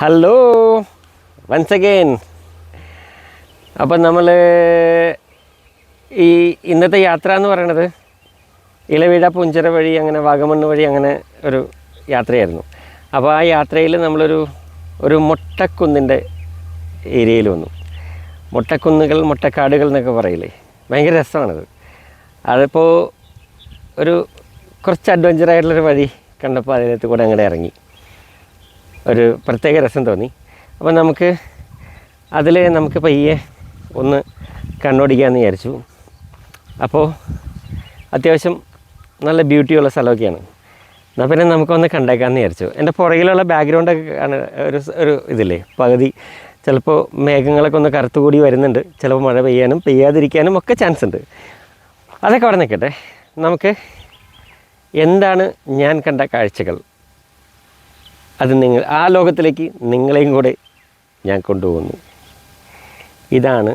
Hello once again. അപ്പം നമ്മൾ ഇന്നത്തെ യാത്ര എന്ന് പറയണത് ഇളവീഴ പുഞ്ചിറ വഴി അങ്ങനെ വാഗമണ്ണ് വഴി അങ്ങനെ ഒരു യാത്രയായിരുന്നു. അപ്പോൾ ആ യാത്രയിൽ നമ്മളൊരു മൊട്ടക്കുന്നിൻ്റെ ഏരിയയിൽ വന്നു. മൊട്ടക്കുന്നുകൾ മൊട്ടക്കാടുകൾ എന്നൊക്കെ പറയില്ലേ, ഭയങ്കര രസമാണത്. അതിപ്പോൾ കുറച്ച് അഡ്വഞ്ചറായിട്ടുള്ളൊരു വഴി കണ്ടപ്പോൾ അതിനകത്ത് കൂടെ അങ്ങോട്ട് ഇറങ്ങി ഒരു പ്രത്യേക രസം തോന്നി. അപ്പോൾ നമുക്ക് പയ്യെ ഒന്ന് കണ്ണോടിക്കാമെന്ന് വിചാരിച്ചു. അപ്പോൾ അത്യാവശ്യം നല്ല ബ്യൂട്ടിയുള്ള സ്ഥലമൊക്കെയാണ്. എന്നാൽ പിന്നെ നമുക്കൊന്ന് കണ്ടേക്കാമെന്ന് വിചാരിച്ചു. എൻ്റെ പുറകിലുള്ള ബാക്ക്ഗ്രൗണ്ടൊക്കെ ഒരു ഇതില്ലേ, പകുതി ചിലപ്പോൾ മേഘങ്ങളൊക്കെ ഒന്ന് കറുത്തുകൂടി വരുന്നുണ്ട്. ചിലപ്പോൾ മഴ പെയ്യാനും പെയ്യാതിരിക്കാനും ഒക്കെ ചാൻസ് ഉണ്ട്. അതൊക്കെ അവിടെ നിൽക്കട്ടെ. നമുക്ക് എന്താണ് ഞാൻ കണ്ട കാഴ്ചകൾ, അത് ആ ലോകത്തിലേക്ക് നിങ്ങളെയും കൂടെ ഞാൻ കൊണ്ടുപോകുന്നു. ഇതാണ്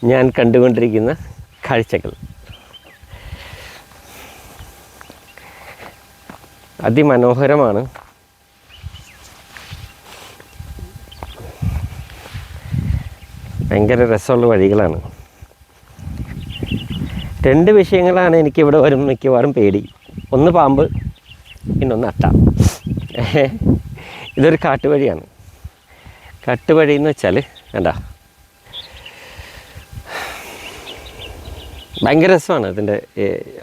ഞാൻ കണ്ടുകൊണ്ടിരിക്കുന്ന കാഴ്ചകൾ. അതിമനോഹരമാണ്. ഭയങ്കര രസമുള്ള വഴികളാണ്. രണ്ട് വിഷയങ്ങളാണ് എനിക്കിവിടെ വരും മിക്കവാറും പേടി. ഒന്ന് പാമ്പ്, പിന്നൊന്ന് അട്ട. ഇതൊരു കാട്ടുവഴിയാണ്. കാട്ടുവഴി എന്ന് വെച്ചാൽ വേണ്ട, ഭയങ്കര രസമാണ് അതിൻ്റെ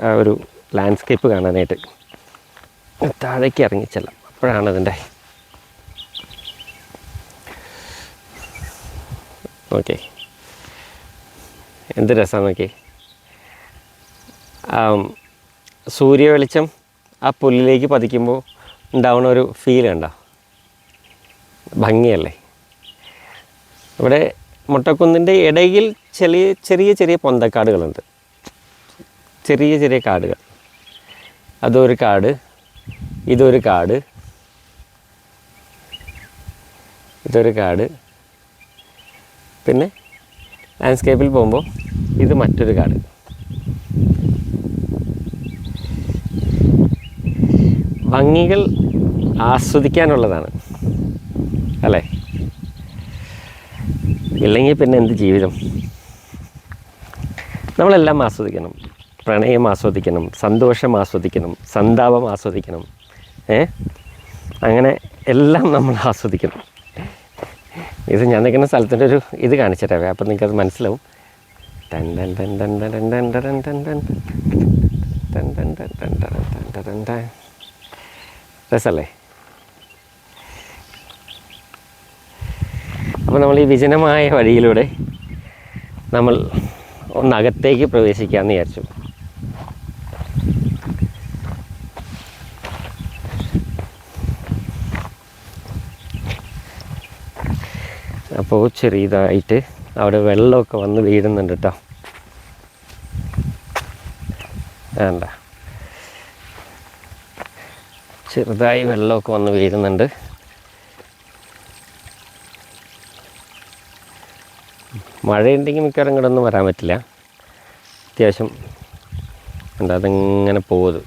ആ ഒരു ലാൻഡ്സ്കേപ്പ് കാണാനായിട്ട്. താഴേക്ക് ഇറങ്ങിച്ചെല്ലാം, അപ്പോഴാണ് അതിൻ്റെ ഓക്കെ എന്ത് രസമാണ് നോക്കി. സൂര്യ വെളിച്ചം ആ പുല്ലിലേക്ക് പതിക്കുമ്പോൾ ഉണ്ടാവുന്ന ഒരു ഫീൽ കണ്ടോ, ഭംഗിയല്ലേ. ഇവിടെ മൊട്ടക്കുന്നിൻ്റെ ഇടയിൽ ചെറിയ പൊന്തക്കാടുകളുണ്ട്, ചെറിയ കാടുകൾ. അതൊരു കാട്, ഇതൊരു കാട്, ഇതൊരു കാട്. പിന്നെ ലാൻഡ്സ്കേപ്പിൽ പോകുമ്പോൾ ഇത് മറ്റൊരു കാട്. ഭംഗികൾ ആസ്വദിക്കാനുള്ളതാണ് അല്ലേ? ഇല്ലെങ്കിൽ പിന്നെ എന്ത് ജീവിതം. നമ്മളെല്ലാം ആസ്വദിക്കണം. പ്രണയം ആസ്വദിക്കണം, സന്തോഷം ആസ്വദിക്കണം, സന്താപം ആസ്വദിക്കണം. അങ്ങനെ എല്ലാം നമ്മൾ ആസ്വദിക്കണം. ഇത് ഞാൻ നിൽക്കുന്ന സ്ഥലത്തിൻ്റെ ഒരു ഇത് കാണിച്ചു തരാവേ, അപ്പം നിങ്ങൾക്കത് മനസ്സിലാവും. ടൻ ടൻ ടൻ ടൻ ടൻ ടൻ ടൻ ടൻ ടൻ ടൻ ടൻ ടൻ ടൻ ടൻ ടൻ. രസമല്ലേ? അപ്പോൾ നമ്മൾ ഈ വിജനമായ വഴിയിലൂടെ നമ്മൾ ഒന്നകത്തേക്ക് പ്രവേശിക്കാമെന്ന് വിചാരിച്ചു. അപ്പോൾ ചെറിയതായിട്ട് അവിടെ വെള്ളമൊക്കെ വന്ന് വീഴുന്നുണ്ട് കേട്ടോ. വേണ്ട, ചെറുതായി വെള്ളമൊക്കെ വന്ന് വീഴുന്നുണ്ട്. മഴയുണ്ടെങ്കിൽ മിക്കവാറും ഇങ്ങോട്ടൊന്നും വരാൻ പറ്റില്ല. അത്യാവശ്യം എന്താ, അതിങ്ങനെ പോകുന്നത്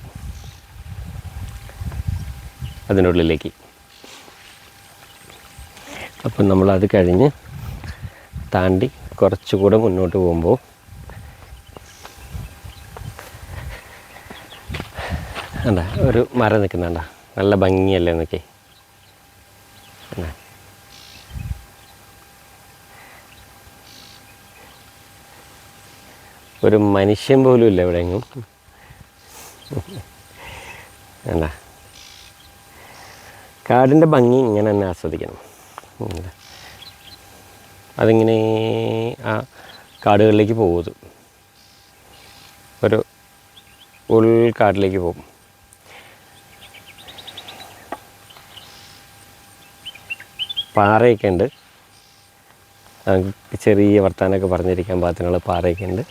അതിൻ്റെ ഉള്ളിലേക്ക്. അപ്പം നമ്മളത് കഴിഞ്ഞ് താണ്ടി കുറച്ചുകൂടെ മുന്നോട്ട് പോകുമ്പോൾ എന്താ ഒരു മരം നിൽക്കുന്നുണ്ട, നല്ല ഭംഗിയല്ലേ എന്നൊക്കെ. ഒരു മനുഷ്യൻ പോലും ഇല്ല എവിടെയെങ്കിലും. വേണ്ട, കാടിൻ്റെ ഭംഗി ഇങ്ങനെ തന്നെ ആസ്വദിക്കണം. അതിങ്ങനെ ആ കാടുകളിലേക്ക് പോകുന്നത്, ഒരു ഉൾക്കാട്ടിലേക്ക് പോകും. പാറയൊക്കെ ഉണ്ട്, ചെറിയ വർത്താനമൊക്കെ പറഞ്ഞിരിക്കാൻ പാകത്തിനുള്ള പാറയൊക്കെ ഉണ്ട്.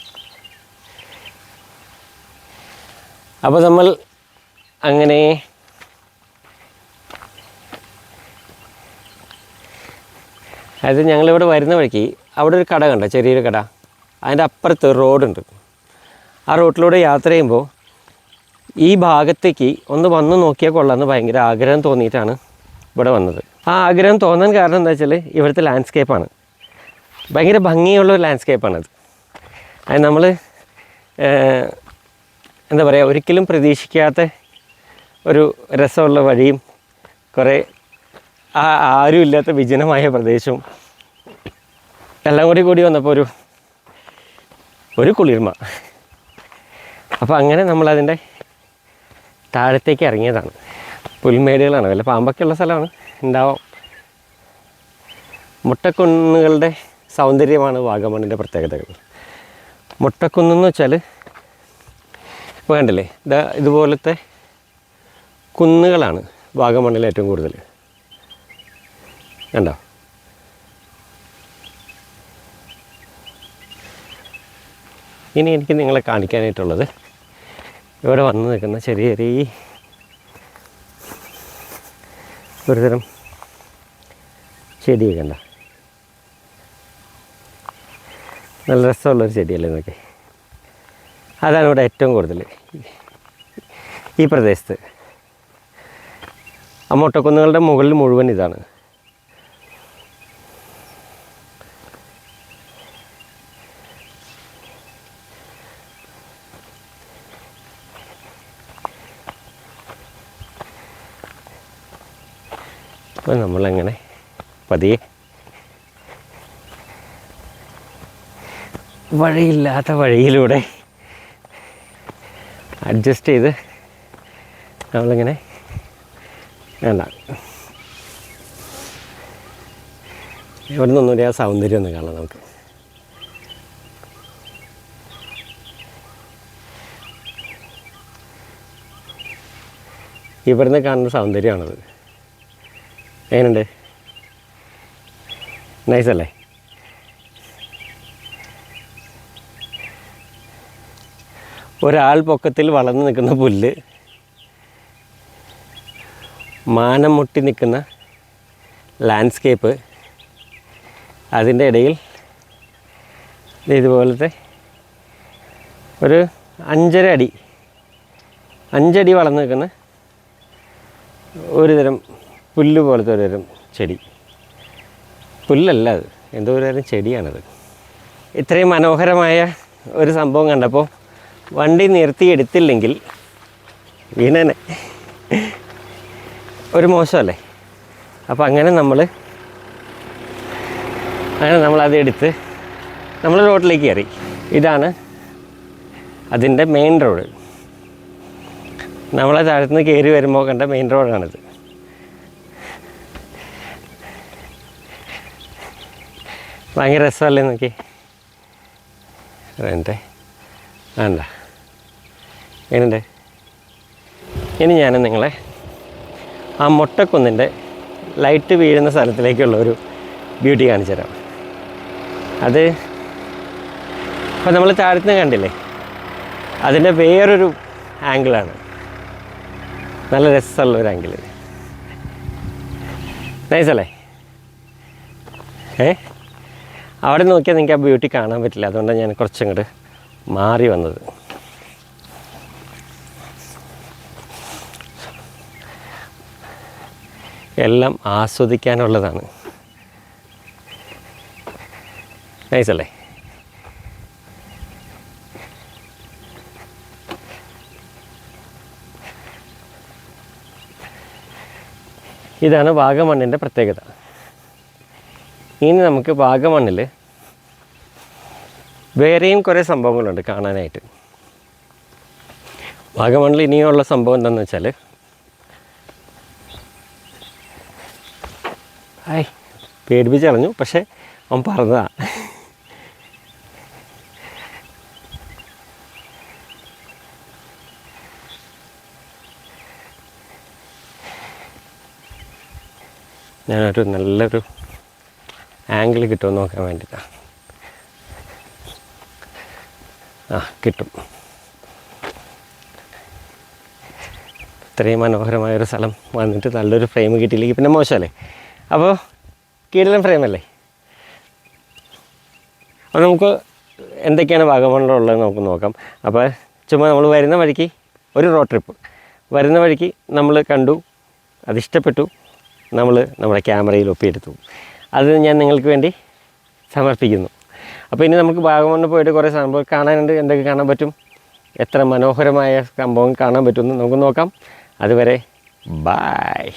അപ്പോൾ നമ്മൾ അങ്ങനെ അതായത് ഞങ്ങളിവിടെ വരുന്ന വഴിക്ക് അവിടെ ഒരു കട കണ്ടോ, ചെറിയൊരു കട. അതിൻ്റെ അപ്പുറത്ത് റോഡുണ്ട്. ആ റോട്ടിലൂടെ യാത്ര ചെയ്യുമ്പോൾ ഈ ഭാഗത്തേക്ക് ഒന്ന് വന്ന് നോക്കിയാൽ കൊള്ളാമെന്ന് ഭയങ്കര ആഗ്രഹം തോന്നിയിട്ടാണ് ഇവിടെ വന്നത്. ആ ആഗ്രഹം തോന്നാൻ കാരണം എന്താ വെച്ചാൽ ഇവിടുത്തെ ലാൻഡ്സ്കേപ്പാണ്. ഭയങ്കര ഭംഗിയുള്ള ഒരു ലാൻഡ്സ്കേപ്പാണത്. അത് നമ്മൾ എന്താ പറയുക, ഒരിക്കലും പ്രതീക്ഷിക്കാത്ത ഒരു രസമുള്ള വഴിയും കുറേ ആരും ഇല്ലാത്ത വിജനമായ പ്രദേശവും എല്ലാം കൂടി വന്നപ്പോൾ ഒരു കുളിർമ. അപ്പോൾ അങ്ങനെ നമ്മളതിൻ്റെ താഴത്തേക്ക് ഇറങ്ങിയതാണ്. പുൽമേടുകളാണ്, വല്ല പാമ്പൊക്കെയുള്ള സ്ഥലമാണ് ഉണ്ടാവാം. മുട്ടക്കുന്നുകളുടെ സൗന്ദര്യമാണ് വാഗമണ്ണിൻ്റെ പ്രത്യേകതകൾ. മുട്ടക്കുന്നെന്ന് വെച്ചാൽ ഇപ്പോൾ കണ്ടില്ലേ, ഇതുപോലത്തെ കുന്നുകളാണ് വാഗമണ്ണിൽ ഏറ്റവും കൂടുതൽ. കണ്ടോ? ഇനി എനിക്ക് നിങ്ങളെ കാണിക്കാനായിട്ടുള്ളത് ഇവിടെ വന്ന് നിൽക്കുന്ന ചെറിയ ഒരുതരം ചെടിയൊക്കെ ഉണ്ടോ? നല്ല രസമുള്ളൊരു ചെടിയല്ലേ എന്നൊക്കെ. അതാണ് ഇവിടെ ഏറ്റവും കൂടുതൽ ഈ പ്രദേശത്ത്. ആ മുട്ടക്കുന്നുകളുടെ മുകളിൽ മുഴുവൻ ഇതാണ്. അപ്പോൾ നമ്മളങ്ങനെ പതിയെ വഴിയില്ലാത്ത വഴിയിലൂടെ അഡ്ജസ്റ്റ് ചെയ്ത് നമ്മളിങ്ങനെ വേണ്ട ഇവിടെ നിന്നൊന്നുകൂടി ആ സൗന്ദര്യം ഒന്ന് കാണാം നമുക്ക്. ഇവിടുന്ന് കാണുന്ന സൗന്ദര്യമാണത്. എങ്ങനെയുണ്ട്? നൈസല്ലേ? ഒരാൾ പൊക്കത്തിൽ വളർന്നു നിൽക്കുന്ന പുല്ല്, മാനം മുട്ടി നിൽക്കുന്ന ലാൻഡ്സ്കേപ്പ്, അതിൻ്റെ ഇടയിൽ ഇതുപോലത്തെ ഒരു 5.5 അടി വളർന്നു നിൽക്കുന്ന ഒരുതരം പുല്ല് പോലത്തെ ഒരുതരം ചെടി. പുല്ലല്ല, അത് എന്തോ ഒരുതരം ചെടിയാണത്. ഇത്രയും മനോഹരമായ ഒരു സംഭവം കണ്ടപ്പോൾ വണ്ടി നിർത്തിയെടുത്തില്ലെങ്കിൽ വീണനെ, ഒരു മോശമല്ലേ? അപ്പോൾ അങ്ങനെ നമ്മളത് എടുത്ത് നമ്മൾ റോഡിലേക്ക് കയറി. ഇതാണ് അതിൻ്റെ മെയിൻ റോഡ്. നമ്മളെ താഴത്തുനിന്ന് കയറി വരുമ്പോൾ കണ്ട മെയിൻ റോഡാണിത്. ഭയങ്കര രസമല്ലേ നോക്കി. എൻ്റെ വേണ്ട എങ്ങനെയുണ്ട്? ഇനി ഞാൻ നിങ്ങളെ ആ മുട്ടക്കുന്നിൻ്റെ ലൈറ്റ് വീഴുന്ന സ്ഥലത്തിലേക്കുള്ള ഒരു ബ്യൂട്ടി കാണിച്ചു തരാം. അത് ഇപ്പോൾ നമ്മൾ താഴത്തുനിന്ന് കണ്ടില്ലേ, അതിൻ്റെ വേറൊരു ആംഗിളാണ്. നല്ല രസമുള്ളൊരു ആംഗിൾ. നൈസല്ലേ? അവിടെ നോക്കിയാൽ നിങ്ങൾക്ക് ആ ബ്യൂട്ടി കാണാൻ പറ്റില്ല. അതുകൊണ്ടാണ് ഞാൻ കുറച്ചങ്ങോട്ട് മാറി വന്നത്. എല്ലാം ആസ്വദിക്കാനുള്ളതാണ്. നൈസല്ലേ? ഇതാണ് വാഗമണ്ണിൻ്റെ പ്രത്യേകത. ഇനി നമുക്ക് വാഗമണ്ണിൽ വേറെയും കുറേ സംഭവങ്ങളുണ്ട് കാണാനായിട്ട്. വാഗമണ്ണിൽ ഇനിയുള്ള സംഭവം എന്താണെന്ന് വെച്ചാൽ, പേടിപ്പിച്ച് കളഞ്ഞു, പക്ഷേ അവൻ പറഞ്ഞതാണ്. ഞാനൊരു നല്ലൊരു ആംഗിൾ കിട്ടുമെന്ന് നോക്കാൻ വേണ്ടിയിട്ടാണ്. കിട്ടും. ഇത്രയും മനോഹരമായൊരു സ്ഥലം വന്നിട്ട് നല്ലൊരു ഫ്രെയിം കിട്ടിയില്ലെങ്കിൽ പിന്നെ മോശമല്ലേ? അപ്പോൾ കിടിലൻ ഫ്രെയിമല്ലേ? അപ്പോൾ നമുക്ക് എന്തൊക്കെയാണ് വാഗമണ്ണിലുള്ളത് നമുക്ക് നോക്കാം. അപ്പോൾ ചുമ്മാ നമ്മൾ വരുന്ന വഴിക്ക് ഒരു റോഡ് ട്രിപ്പ്, വരുന്ന വഴിക്ക് നമ്മൾ കണ്ടു, അതിഷ്ടപ്പെട്ടു, നമ്മൾ നമ്മുടെ ക്യാമറയിൽ ഒപ്പിയെടുത്തു. അത് ഞാൻ നിങ്ങൾക്ക് വേണ്ടി സമർപ്പിക്കുന്നു. അപ്പോൾ ഇനി നമുക്ക് വാഗമണ്ണ് പോയിട്ട് കുറേ സംഭവം കാണാനുണ്ട്. എന്തൊക്കെ കാണാൻ പറ്റും, എത്ര മനോഹരമായ സംഭവം കാണാൻ പറ്റുമെന്ന് നമുക്ക് നോക്കാം. അതുവരെ ബായ്.